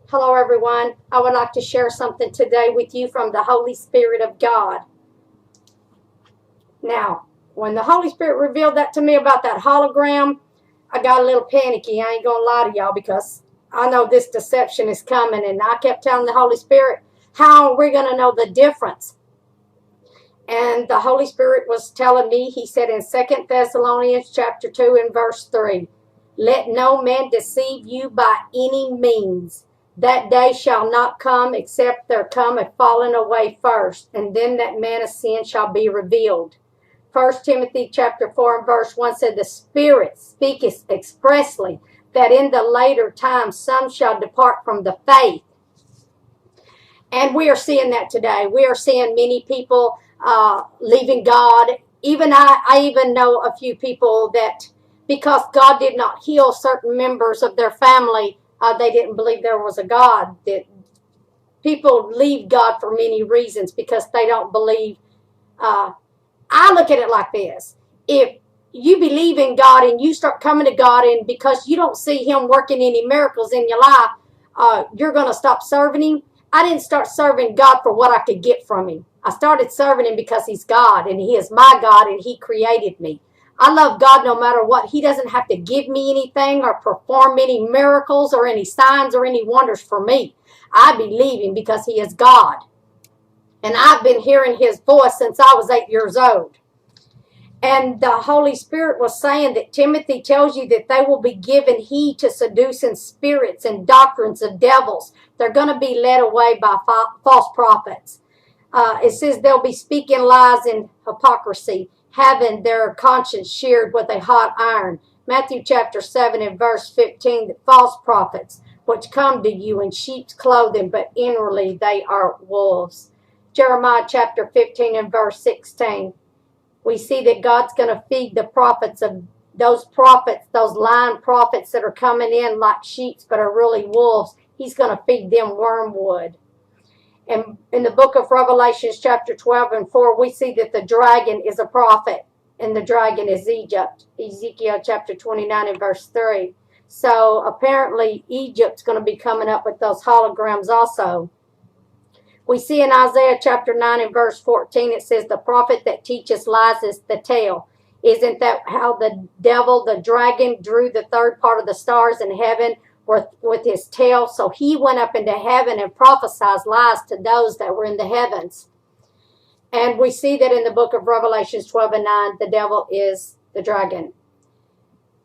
Hello, everyone. I would like to share something today with you from the Holy Spirit of God. Now, when the Holy Spirit revealed that to me about that hologram, I got a little panicky. I ain't going to lie to y'all because I know this deception is coming. And I kept telling the Holy Spirit, how are we going to know the difference? And the Holy Spirit was telling me, he said in 2 Thessalonians chapter 2 and verse 3, let no man deceive you by any means. That day shall not come except there come a falling away first, and then that man of sin shall be revealed. 1 Timothy chapter 4 and verse 1 said, the Spirit speaketh expressly that in the later times some shall depart from the faith. And we are seeing that today. We are seeing many people leaving God. Even I even know a few people that because God did not heal certain members of their family, they didn't believe there was a God. That people leave God for many reasons because they don't believe. I look at it like this. If you believe in God and you start coming to God, and because you don't see him working any miracles in your life, you're going to stop serving him. I didn't start serving God for what I could get from him. I started serving him because he's God and he is my God and he created me. I love God no matter what. He doesn't have to give me anything or perform any miracles or any signs or any wonders for me. I believe him because he is God. And I've been hearing his voice since I was 8 years old. And the Holy Spirit was saying that Timothy tells you that they will be given heed to seducing spirits and doctrines of devils. They're going to be led away by false prophets. It says they'll be speaking lies and hypocrisy, having their conscience sheared with a hot iron. Matthew chapter 7 and verse 15, that false prophets, which come to you in sheep's clothing, but inwardly they are wolves. Jeremiah chapter 15 and verse 16. We see that God's going to feed the prophets of those lying prophets that are coming in like sheep but are really wolves. He's going to feed them wormwood. And in the book of Revelations chapter 12 and 4, we see that the dragon is a prophet, and the dragon is Egypt. Ezekiel chapter 29 and verse 3. So apparently Egypt's going to be coming up with those holograms also. We see in Isaiah chapter 9 and verse 14, it says, the prophet that teaches lies is the tail. Isn't that how the devil, the dragon, drew the third part of the stars in heaven with his tail? So he went up into heaven and prophesied lies to those that were in the heavens. And we see that in the book of Revelations 12 and 9, the devil is the dragon.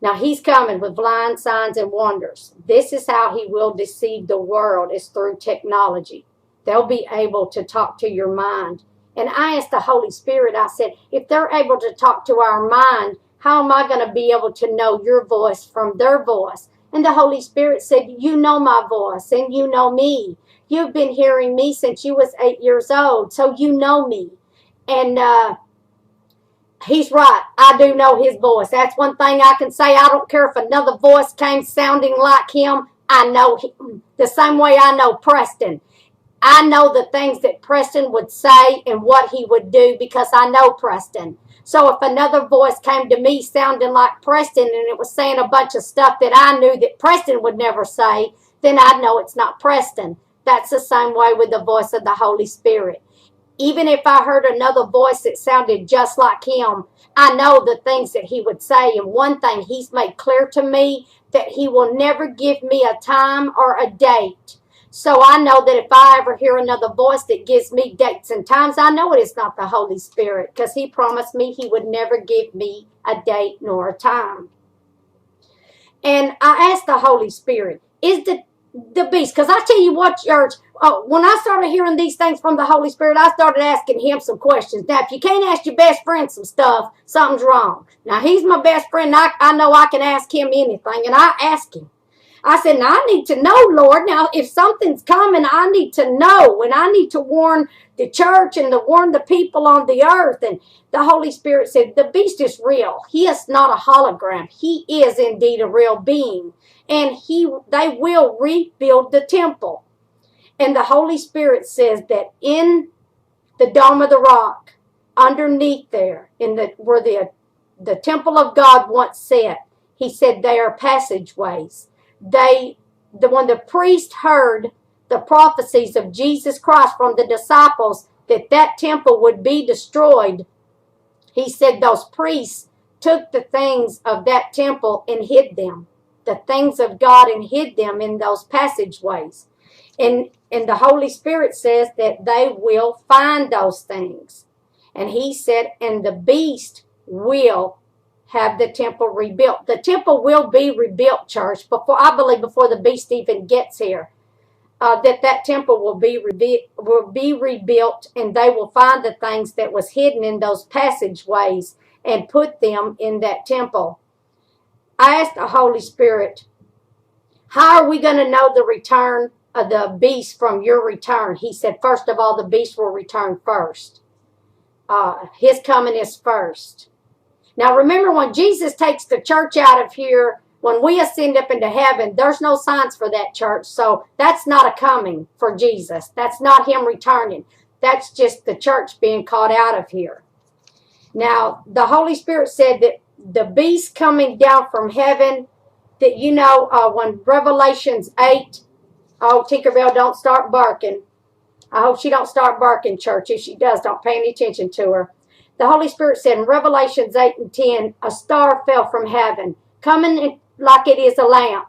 Now he's coming with blind signs and wonders. This is how he will deceive the world, is through technology. They'll be able to talk to your mind. And I asked the Holy Spirit, I said, if they're able to talk to our mind, how am I going to be able to know your voice from their voice? And the Holy Spirit said, you know my voice and you know me. You've been hearing me since you was 8 years old, so you know me. And he's right. I do know his voice. That's one thing I can say. I don't care if another voice came sounding like him. I know him the same way I know Preston. I know the things that Preston would say and what he would do because I know Preston. So if another voice came to me sounding like Preston and it was saying a bunch of stuff that I knew that Preston would never say, then I'd know it's not Preston. That's the same way with the voice of the Holy Spirit. Even if I heard another voice that sounded just like him, I know the things that he would say. And one thing he's made clear to me, that he will never give me a time or a date. So I know that if I ever hear another voice that gives me dates and times, I know it is not the Holy Spirit, because he promised me he would never give me a date nor a time. And I asked the Holy Spirit, is the beast, because I tell you what, church, when I started hearing these things from the Holy Spirit, I started asking him some questions. Now, if you can't ask your best friend some stuff, something's wrong. Now, he's my best friend. I know I can ask him anything, and I asked him. I said, now I need to know, Lord. Now, if something's coming, I need to know. And I need to warn the church and to warn the people on the earth. And the Holy Spirit said, the beast is real. He is not a hologram. He is indeed a real being. And they will rebuild the temple. And the Holy Spirit says that in the Dome of the Rock, underneath there, where the temple of God once sat, he said they are passageways. They when the priest heard the prophecies of Jesus Christ from the disciples that that temple would be destroyed, he said those priests took the things of that temple and hid them, the things of God, and hid them in those passageways. And the Holy Spirit says that they will find those things. And he said, and the beast will have the temple rebuilt. The temple will be rebuilt, church, I believe before the beast even gets here. That temple will be rebuilt, and they will find the things that was hidden in those passageways and put them in that temple. I asked the Holy Spirit, how are we going to know the return of the beast from your return? He said, first of all, the beast will return first. His coming is first. Now remember, when Jesus takes the church out of here, when we ascend up into heaven, there's no signs for that church. So that's not a coming for Jesus. That's not him returning. That's just the church being caught out of here. Now, the Holy Spirit said that the beast coming down from heaven, that when Revelations 8, oh, Tinkerbell, don't start barking. I hope she don't start barking, church. If she does, don't pay any attention to her. The Holy Spirit said in Revelations 8 and 10, a star fell from heaven, coming like it is a lamp.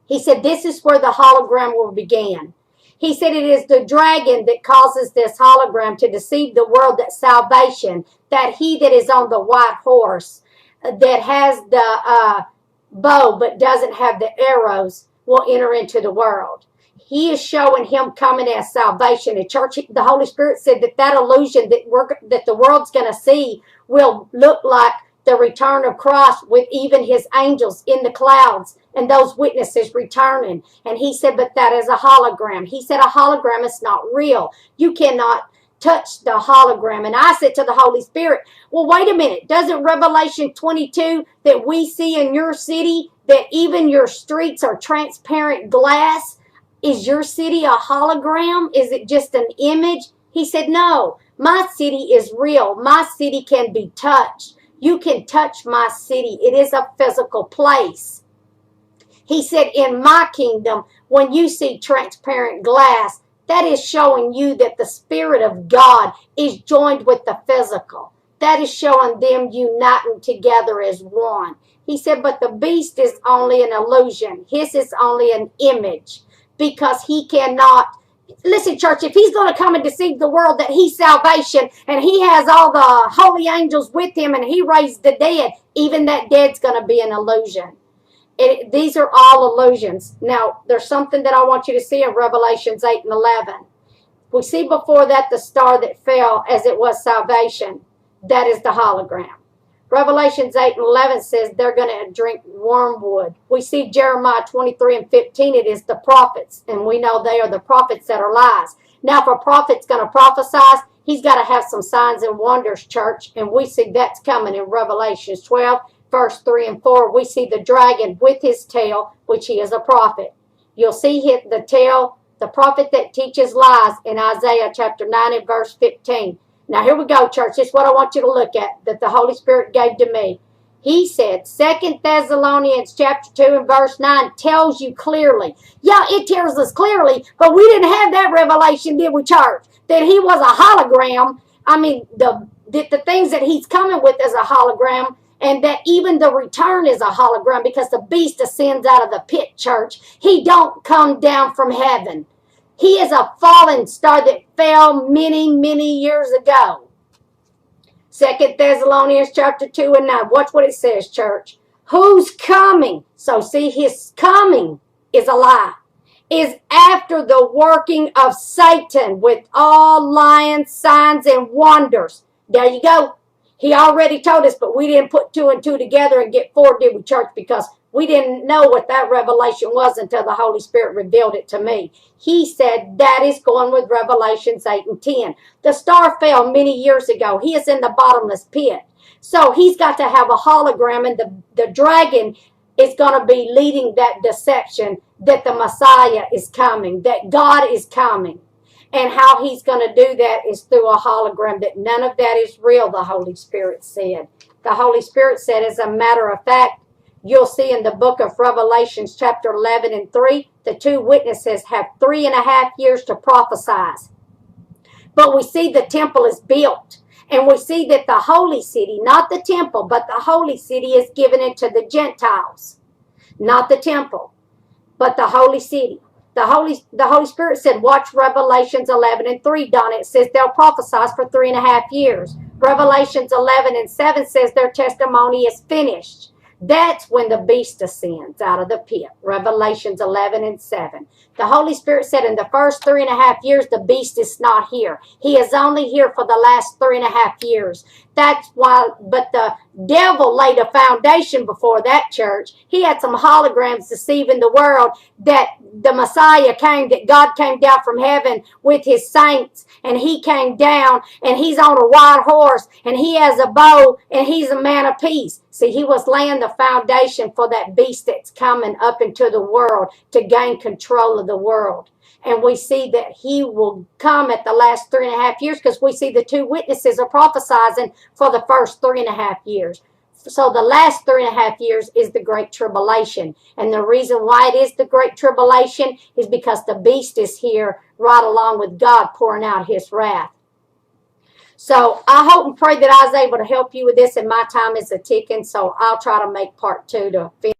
He said this is where the hologram will begin. He said it is the dragon that causes this hologram to deceive the world that salvation, that he that is on the white horse, that has the bow but doesn't have the arrows, will enter into the world. He is showing him coming as salvation. In church, the Holy Spirit said that illusion that the world's going to see will look like the return of Christ, with even his angels in the clouds and those witnesses returning. And he said, but that is a hologram. He said a hologram is not real. You cannot touch the hologram. And I said to the Holy Spirit, well, wait a minute. Doesn't Revelation 22 that we see in your city, that even your streets are transparent glass? Is your city a hologram? Is it just an image? He said, no, my city is real. My city can be touched. You can touch my city. It is a physical place. He said, in my kingdom, when you see transparent glass, that is showing you that the Spirit of God is joined with the physical. That is showing them uniting together as one. He said, but the beast is only an illusion. His is only an image, because he cannot. Listen, church, if he's going to come and deceive the world that he's salvation and he has all the holy angels with him and he raised the dead, even that dead's going to be an illusion. These are all illusions. Now, there's something that I want you to see in Revelations 8 and 11. We see before that the star that fell as it was salvation. That is the hologram. Revelations 8 and 11 says they're going to drink wormwood. We see Jeremiah 23 and 15. It is the prophets, and we know they are the prophets that are lies. Now, if a prophet's going to prophesy, he's got to have some signs and wonders, church, and we see that's coming in Revelations 12, verse 3 and 4. We see the dragon with his tail, which he is a prophet. You'll see the tail, the prophet that teaches lies, in Isaiah chapter 9 and verse 15. Now, here we go, church. This is what I want you to look at, that the Holy Spirit gave to me. He said, 2 Thessalonians chapter 2 and verse 9 tells you clearly. Yeah, it tells us clearly, but we didn't have that revelation, did we, church? That he was a hologram. I mean, the things that he's coming with is a hologram, and that even the return is a hologram, because the beast ascends out of the pit, church. He don't come down from heaven. He is a fallen star that fell many, many years ago. 2 Thessalonians chapter 2 and 9. Watch what it says, church. Who's coming? So see, his coming is a lie. Is after the working of Satan with all lying signs and wonders. There you go. He already told us, but we didn't put 2 and 2 together and get 4, did we, church? Because we didn't know what that revelation was until the Holy Spirit revealed it to me. He said that is going with Revelations 8 and 10. The star fell many years ago. He is in the bottomless pit. So he's got to have a hologram, and the dragon is going to be leading that deception that the Messiah is coming, that God is coming. And how he's going to do that is through a hologram, that none of that is real, the Holy Spirit said. The Holy Spirit said, as a matter of fact, You'll see in the book of Revelations chapter 11 and 3, the two witnesses have 3.5 years to prophesy. But we see the temple is built. And we see that the holy city, not the temple, but the holy city is given into the Gentiles. Not the temple, but the holy city. The Holy Spirit said, watch Revelations 11 and 3, Donna. It says they'll prophesy for 3.5 years. Revelations 11 and 7 says their testimony is finished. That's when the beast ascends out of the pit. Revelations 11 and 7. The Holy Spirit said in the first 3.5 years, the beast is not here. He is only here for the last 3.5 years. That's why, but the devil laid a foundation before that church. He had some holograms deceiving the world that the Messiah came, that God came down from heaven with his saints, and he came down, and he's on a white horse, and he has a bow, and he's a man of peace. See, he was laying the foundation for that beast that's coming up into the world to gain control of the world. And we see that he will come at the last 3.5 years, because we see the two witnesses are prophesying for the first 3.5 years. So the last 3.5 years is the Great Tribulation. And the reason why it is the Great Tribulation is because the beast is here right along with God pouring out his wrath. So I hope and pray that I was able to help you with this, and my time is a ticking, so I'll try to make part 2 to finish.